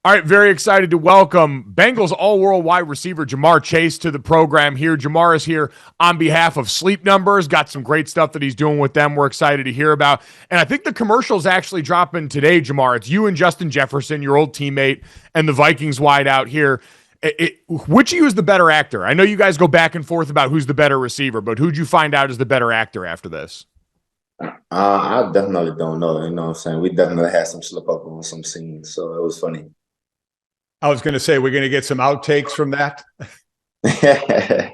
All right, very excited to welcome Bengals all-world wide receiver Ja'Marr Chase to the program here. Ja'Marr is here on behalf of Sleep Numbers. Got some great stuff that he's doing with them we're excited to hear about. And I think the commercial's actually dropping today, Ja'Marr. It's you and Justin Jefferson, your old teammate, and the Vikings wide out here. Which of you is the better actor? I know you guys go back and forth about who's the better receiver, but who'd you find out is the better actor after this? I definitely don't know. You know what I'm saying? We definitely had some slip up on some scenes, so it was funny. I was going to say, we're going to get some outtakes from that. I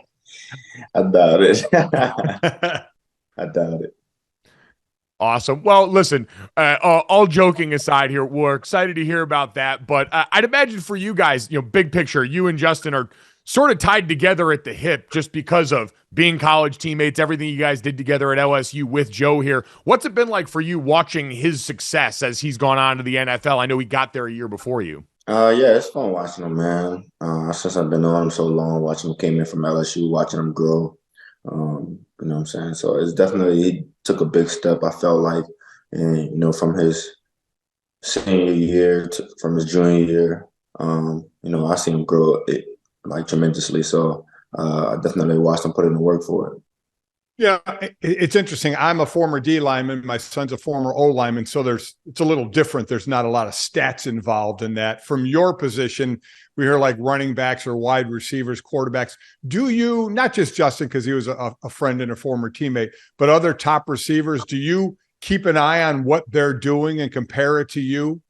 doubt it. I doubt it. Awesome. Well, listen, all joking aside here, we're excited to hear about that. But I'd imagine for you guys, big picture, you and Justin are sort of tied together at the hip just because of being college teammates, everything you guys did together at LSU with Joe here. What's it been like for you watching his success as he's gone on to the NFL? I know he got there a year before you. Yeah, it's fun watching him, man. Since I've been knowing him so long, watching him came in from LSU, watching him grow. You know what I'm saying? So it's definitely, he took a big step, I felt like, and, from his senior year from his junior year, I seen him grow tremendously. So I definitely watched him put in the work for it. Yeah, it's interesting. I'm a former D lineman. My son's a former O lineman. So it's a little different. There's not a lot of stats involved in that. From your position, we hear like running backs or wide receivers, quarterbacks. Do you, not just Justin, because he was a friend and a former teammate, but other top receivers, do you keep an eye on what they're doing and compare it to you?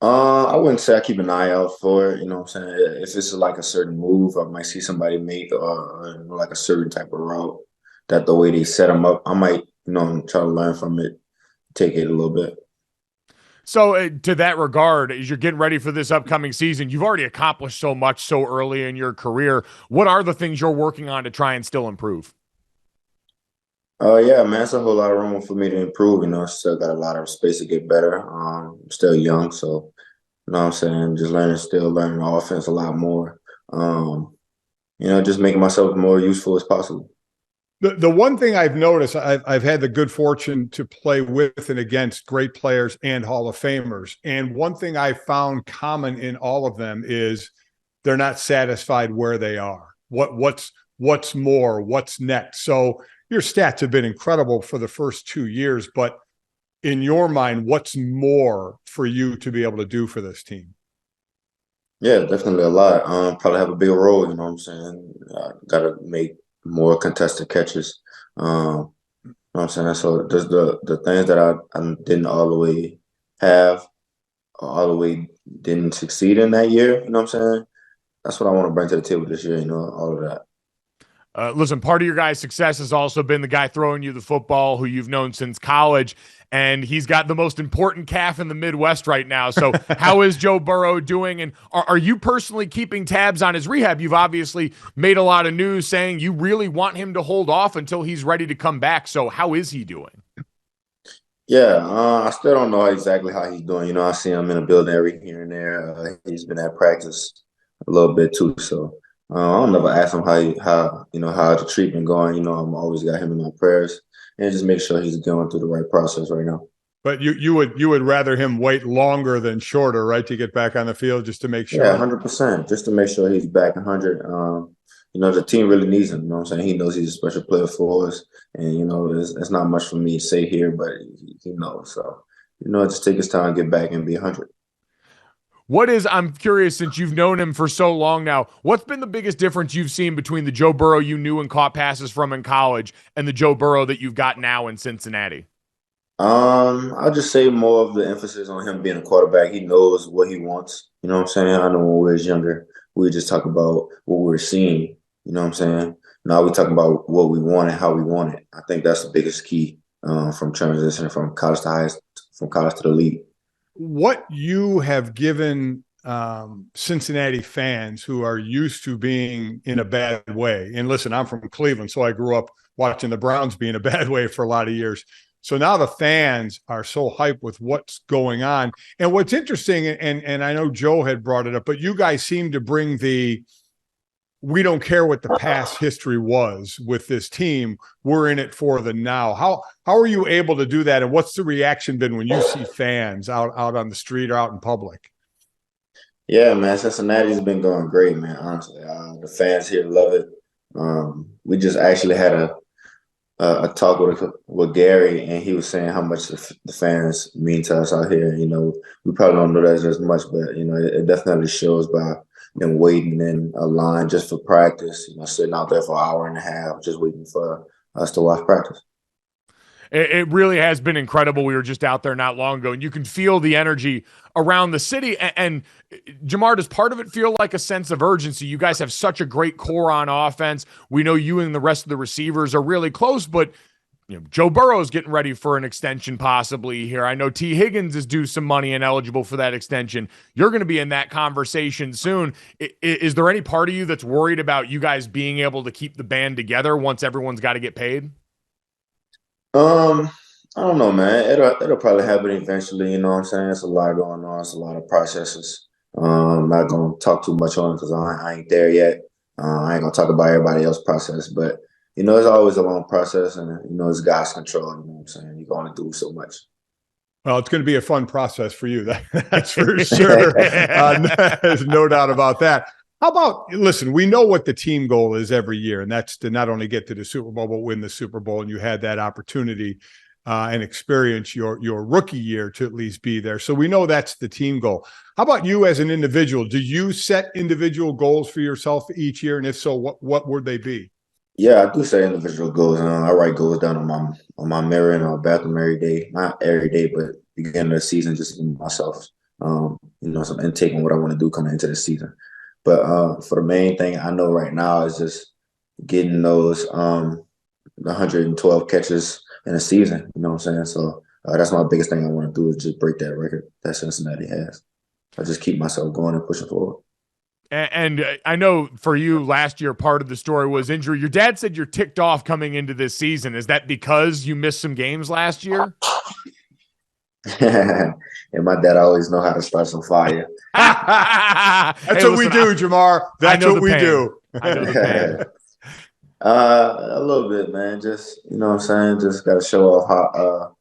I wouldn't say I keep an eye out for it. You know what I'm saying? If it's like a certain move, I might see somebody make like a certain type of route. That the way they set them up, I might, try to learn from it, take it a little bit. So to that regard, as you're getting ready for this upcoming season, you've already accomplished so much so early in your career. What are the things you're working on to try and still improve? Yeah, man, it's a whole lot of room for me to improve. Still got a lot of space to get better. I'm still young, so you know what I'm saying, still learning the offense a lot more. Just making myself more useful as possible. The one thing I've noticed, I've had the good fortune to play with and against great players and Hall of Famers. And one thing I found common in all of them is they're not satisfied where they are. What's more, what's next? So your stats have been incredible for the first 2 years, but in your mind, what's more for you to be able to do for this team? Yeah, definitely a lot. Probably have a bigger role, you know what I'm saying? Got to make more contested catches. You know what I'm saying? So there's the things that I didn't all the way have, or all the way didn't succeed in that year, you know what I'm saying? That's what I want to bring to the table this year, all of that. Listen, part of your guy's success has also been the guy throwing you the football who you've known since college, and he's got the most important calf in the Midwest right now. So how is Joe Burrow doing, and are you personally keeping tabs on his rehab? You've obviously made a lot of news saying you really want him to hold off until he's ready to come back. So how is he doing? Yeah, I still don't know exactly how he's doing. I see him in the building every here and there. He's been at practice a little bit too, so I don't never ask him how the treatment going. I'm always got him in my prayers and just make sure he's going through the right process right now. But you would rather him wait longer than shorter, right, to get back on the field just to make sure? Yeah, 100%, just to make sure he's back 100. The team really needs him. You know what I'm saying? He knows he's a special player for us, and it's not much for me to say here, but he knows. So just take his time, get back, and be 100. I'm curious, since you've known him for so long now, what's been the biggest difference you've seen between the Joe Burrow you knew and caught passes from in college and the Joe Burrow that you've got now in Cincinnati? I'll just say more of the emphasis on him being a quarterback. He knows what he wants. You know what I'm saying? I know when we were younger, we just talk about what we were seeing. You know what I'm saying? Now we talk about what we want and how we want it. I think that's the biggest key from transitioning from college to the league. What you have given Cincinnati fans who are used to being in a bad way, and listen, I'm from Cleveland, so I grew up watching the Browns be in a bad way for a lot of years. So now the fans are so hyped with what's going on. And what's interesting, and I know Joe had brought it up, but you guys seem to bring we don't care what the past history was with this team. We're in it for the now. How are you able to do that? And what's the reaction been when you see fans out on the street or out in public? Yeah, man, Cincinnati's been going great, man. Honestly, the fans here love it. We just actually had a talk with Gary, and he was saying how much the fans mean to us out here. We probably don't know that as much, but it definitely shows by them waiting in a line just for practice. Sitting out there for an hour and a half, just waiting for us to watch practice. It really has been incredible. We were just out there not long ago, and you can feel the energy around the city. And Jamar, does part of it feel like a sense of urgency? You guys have such a great core on offense. We know you and the rest of the receivers are really close, but Joe Burrow is getting ready for an extension possibly here. I know T. Higgins is due some money and eligible for that extension. You're going to be in that conversation soon. Is there any part of you that's worried about you guys being able to keep the band together once everyone's got to get paid? I don't know, man. It'll probably happen eventually. You know what I'm saying? It's a lot going on. It's a lot of processes. I'm not gonna talk too much on it because I ain't there yet. I ain't gonna talk about everybody else's process, but it's always a long process, and it's God's control. You know what I'm saying? You can only do so much. Well, it's going to be a fun process for you. That's for sure. There's no doubt about that. How about, listen, we know what the team goal is every year, and that's to not only get to the Super Bowl, but win the Super Bowl. And you had that opportunity and experience your rookie year to at least be there. So we know that's the team goal. How about you as an individual? Do you set individual goals for yourself each year? And if so, what would they be? Yeah, I do set individual goals. I write goals down on my mirror in my bathroom every day. Not every day, but beginning of the season, just to give myself, some intake on what I want to do coming into the season. But for the main thing I know right now is just getting those 112 catches in a season. You know what I'm saying? So that's my biggest thing I want to do is just break that record that Cincinnati has. I just keep myself going and pushing forward. And I know for you last year, part of the story was injury. Your dad said you're ticked off coming into this season. Is that because you missed some games last year? And my dad always know how to start some fire. That's what we do, Jamar. That's what we do. I know the pain. A little bit, man. Just, you know what I'm saying? Just got to show off how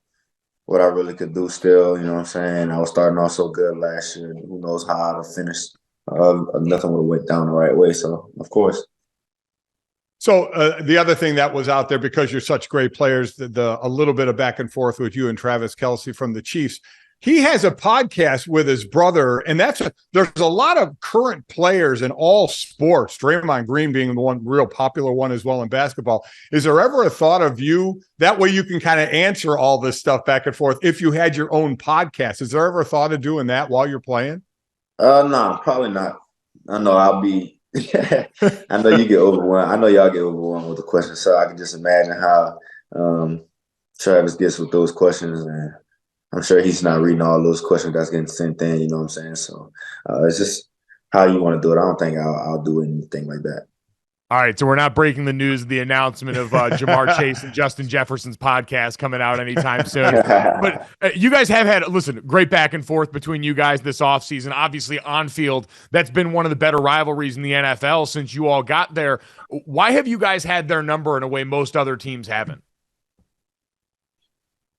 what I really could do still. You know what I'm saying? I was starting off so good last year. Who knows how I'd have finished. Nothing would have went down the right way. So, of course. So the other thing that was out there, because you're such great players, a little bit of back and forth with you and Travis Kelce from the Chiefs. He has a podcast with his brother, and there's a lot of current players in all sports, Draymond Green being the one real popular one as well in basketball. Is there ever a thought of you, that way you can kind of answer all this stuff back and forth, if you had your own podcast? Is there ever a thought of doing that while you're playing? No, probably not. I know I'll be I know you get overwhelmed. I know y'all get overwhelmed with the questions, so I can just imagine how Travis gets with those questions, and I'm sure he's not reading all those questions that's getting sent in, you know what I'm saying? So it's just how you want to do it. I don't think I'll do anything like that. All right, so we're not breaking the news of the announcement of Jamar Chase and Justin Jefferson's podcast coming out anytime soon. But you guys have had, great back and forth between you guys this offseason. Obviously, on field, that's been one of the better rivalries in the NFL since you all got there. Why have you guys had their number in a way most other teams haven't?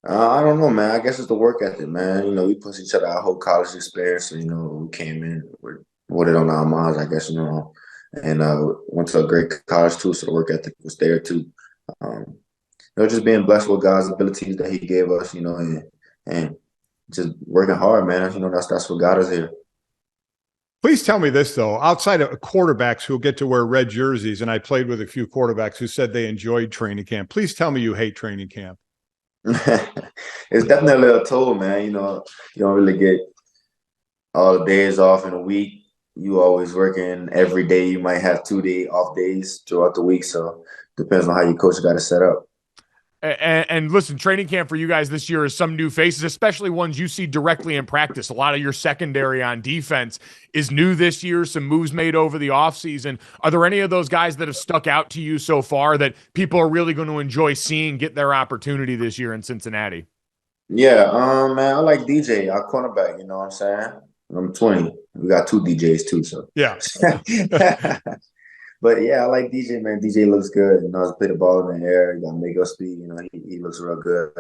I don't know, man. I guess it's the work ethic, man. We push each other our whole college experience. So, we came in with it on our minds, I guess, and went to a great college too, so the work ethic was there too. Just being blessed with God's abilities that He gave us, and just working hard, man. That's what got us here. Please tell me this though: outside of quarterbacks who get to wear red jerseys, and I played with a few quarterbacks who said they enjoyed training camp. Please tell me you hate training camp. It's definitely a toll, man. You don't really get all the days off in a week. You always working every day. You might have 2-day off days throughout the week. So depends on how your coach got it set up. And listen, training camp for you guys this year is some new faces, especially ones you see directly in practice. A lot of your secondary on defense is new this year, some moves made over the offseason. Are there any of those guys that have stuck out to you so far that people are really going to enjoy seeing get their opportunity this year in Cincinnati? Yeah, man, I like DJ, our cornerback, you know what I'm saying? I'm 20. We got 2 DJs too, so. Yeah. But yeah, I like DJ, man. DJ looks good. He knows to play the ball in the air. He got make-up speed. He looks real good,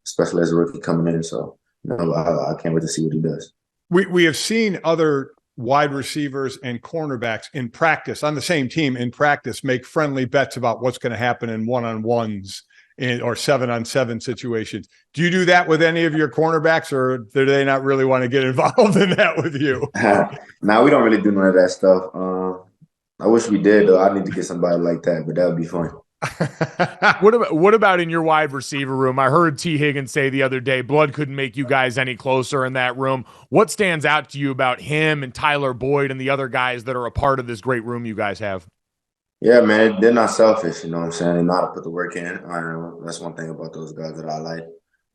especially as a rookie coming in. So, I can't wait to see what he does. We have seen other wide receivers and cornerbacks in practice on the same team in practice make friendly bets about what's going to happen in one-on-ones or 7-on-7 situations. Do you do that with any of your cornerbacks, or do they not really want to get involved in that with you? Now we don't really do none of that stuff. I wish we did, though. I need to get somebody like that, but that would be fun. What about in your wide receiver room? I heard T. Higgins say the other day, blood couldn't make you guys any closer in that room. What stands out to you about him and Tyler Boyd and the other guys that are a part of this great room you guys have? Yeah, man, they're not selfish, you know what I'm saying? They know how to put the work in. That's one thing about those guys that I like.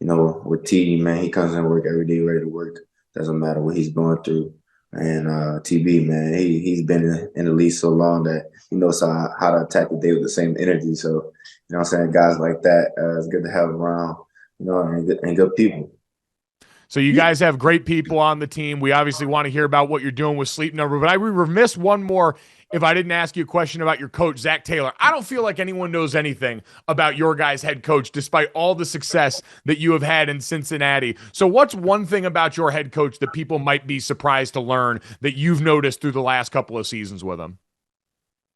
You know, with T, man, he comes in work every day ready to work. Doesn't matter what he's going through. And TB, man, he's been in the league so long that he knows how to attack the day with the same energy. So, you know what I'm saying? Guys like that, it's good to have around, you know, and good people. So you guys have great people on the team. We obviously want to hear about what you're doing with Sleep Number, but I would remiss one more if I didn't ask you a question about your coach, Zach Taylor. I don't feel like anyone knows anything about your guys' head coach, despite all the success that you have had in Cincinnati. So what's one thing about your head coach that people might be surprised to learn that you've noticed through the last couple of seasons with him?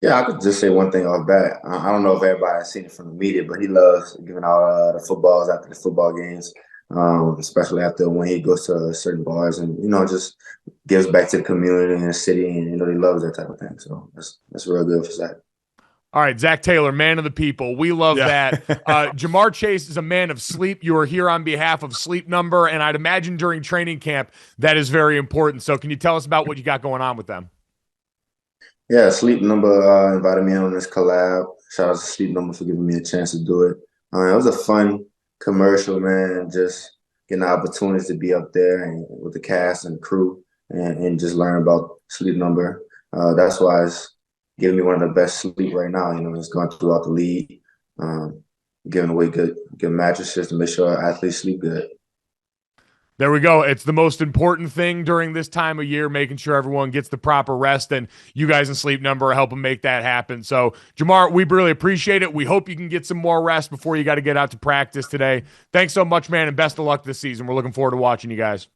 Yeah, I could just say one thing off bat. I don't know if everybody has seen it from the media, but he loves giving out the footballs after the football games. Especially after when he goes to certain bars and, you know, just gives back to the community and the city, and, you know, he loves that type of thing. So that's real good for Zach. All right, Zach Taylor, man of the people. We love that. Ja'Marr Chase is a man of sleep. You are here on behalf of Sleep Number, and I'd imagine during training camp that is very important. So can you tell us about what you got going on with them? Yeah, Sleep Number invited me on this collab. Shout out to Sleep Number for giving me a chance to do it. It was a fun commercial, man, just getting the opportunities to be up there and with the cast and crew and just learn about Sleep Number. That's why it's giving me one of the best sleep right now. You know, it's going throughout the league, giving away good mattresses to make sure athletes sleep good. There we go. It's the most important thing during this time of year, making sure everyone gets the proper rest, and you guys in Sleep Number are helping make that happen. So, Ja'Marr, we really appreciate it. We hope you can get some more rest before you got to get out to practice today. Thanks so much, man, and best of luck this season. We're looking forward to watching you guys.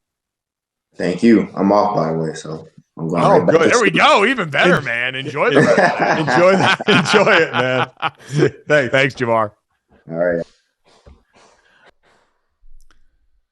Thank you. I'm off, by the way, so I'm going right back. Good. There we go. Even better, man. Enjoy the rest. Enjoy it, man. Thanks, Ja'Marr. All right.